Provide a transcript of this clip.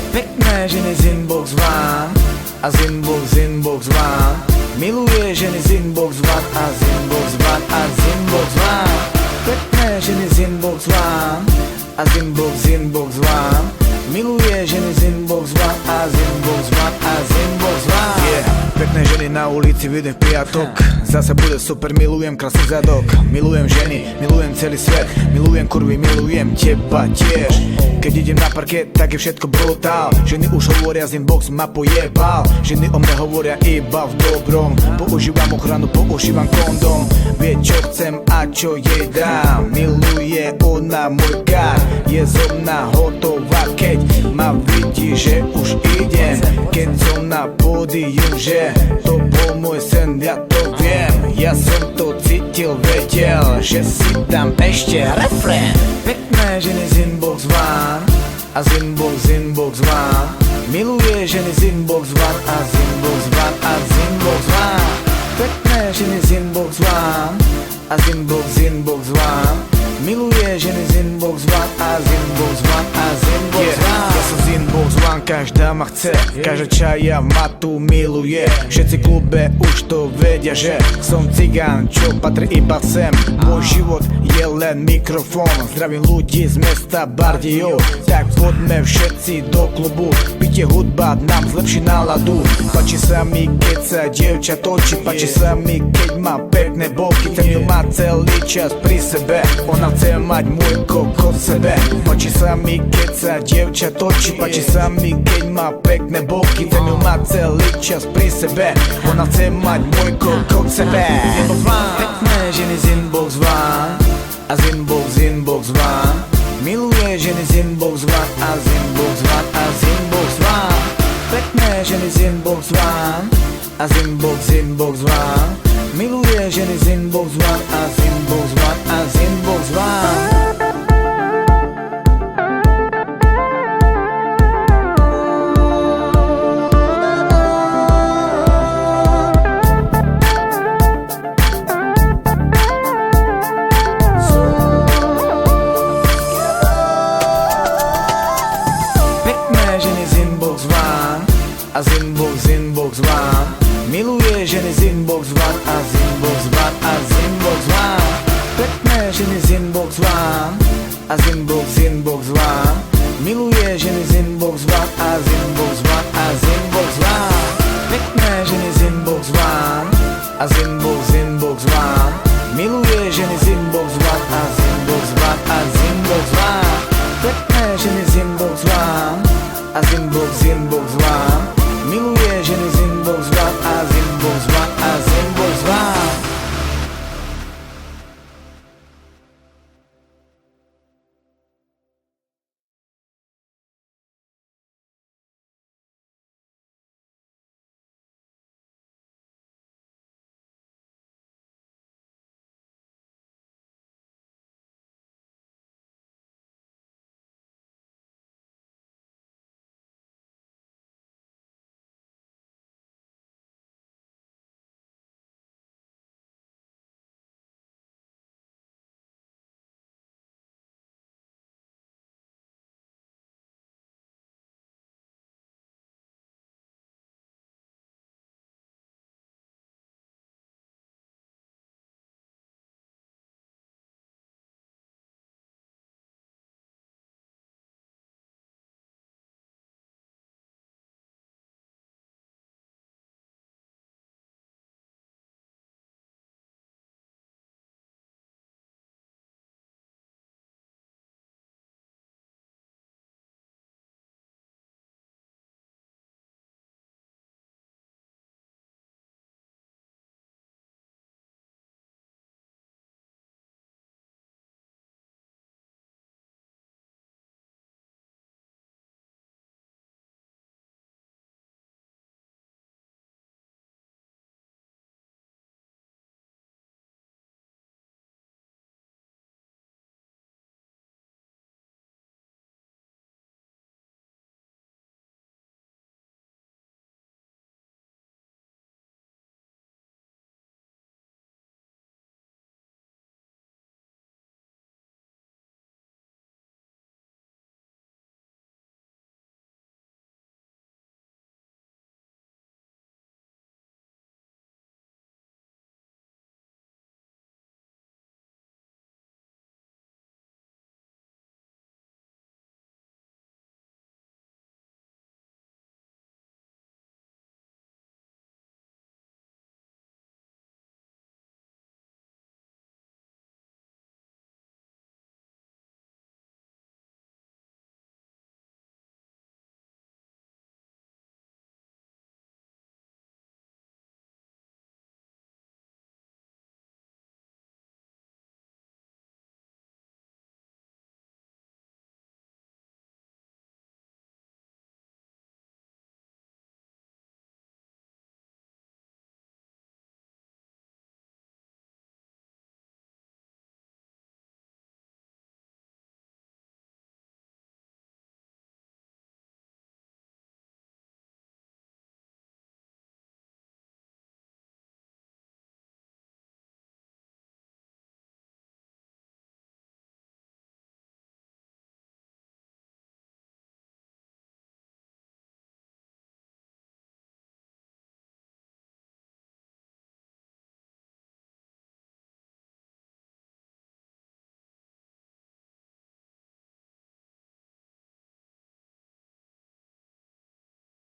Pekné ženy z inbox vám a z inbox vám. Miluje ženy z inbox vám a z inbox vám a z inbox vám. Pekné ženy z inbox vám a z inbox vám. Miluje ženy z inbox vám a z inbox vám a z inbox vám. Pekné ženy na ulici vidím v piatok. Zase bude super, milujem krásny zadok. Milujem ženy, milujem celý svet. Milujem kurvy, milujem teba tiež. Keď idem na parket, tak je všetko brutál. Ženy už hovoria, z inbox ma pojebal. Ženy o mne hovoria iba v dobrom. Používam ochranu, používam kondom. Vie čo chcem a čo jej dám. Miluje ona môj kár. Je zo mňa hotová, keď ma vidí, že už idem. Keď som na pódium, že to bol môj sen, ja to viem. Ja som to cítil, vedel, že si dám ešte refrén. Pekné ženy z inbox vám a z inbox vám. Miluje ženy z inbox vám a z inbox vám a z inbox vám. Pekné ženy z inbox vám a z inbox vám. Miluje ženy z inbox vám a z inbox vám a z inbox vám. Ja som z inbox vám, každá ma chce. Každá čaja ma tu miluje. Všetci klube už to vedia, že som cigán, čo patrí iba sem. Môj život je len mikrofón. Zdravím ľudí z mesta Bardejov. Tak poďme všetci do klubu. Pite hudba nám zlepší náladu. Páči sa mi, keď sa dievča točí. Páči sa mi, keď má pekné boky. Ten ju má celý čas pri sebe. Ona chce mať môj kokot v sebe. Páči sa mi, keď sa dievča točí. Páči sa mi, keď má pekné boky. Ten ju má celý čas pri sebe. Ona chce mať môj kokot v sebe. Pekné ženy z inbox vám a z inbox vám. Miluje ženy z inbox vám a z inbox vám a z inbox vám. Pekné ženy z inbox vám a z inbox vám. Miluje ženy z inbox vám a z inbox vám a z inbox vám. A z inbox vám. Miluje ženy z inbox vám a z inbox vám a z inbox vám. Pekné ženy z inbox vám a z inbox vám. Miluje ženy z inbox vám a z inbox vám a z inbox vám. Pekné ženy z inbox vám a z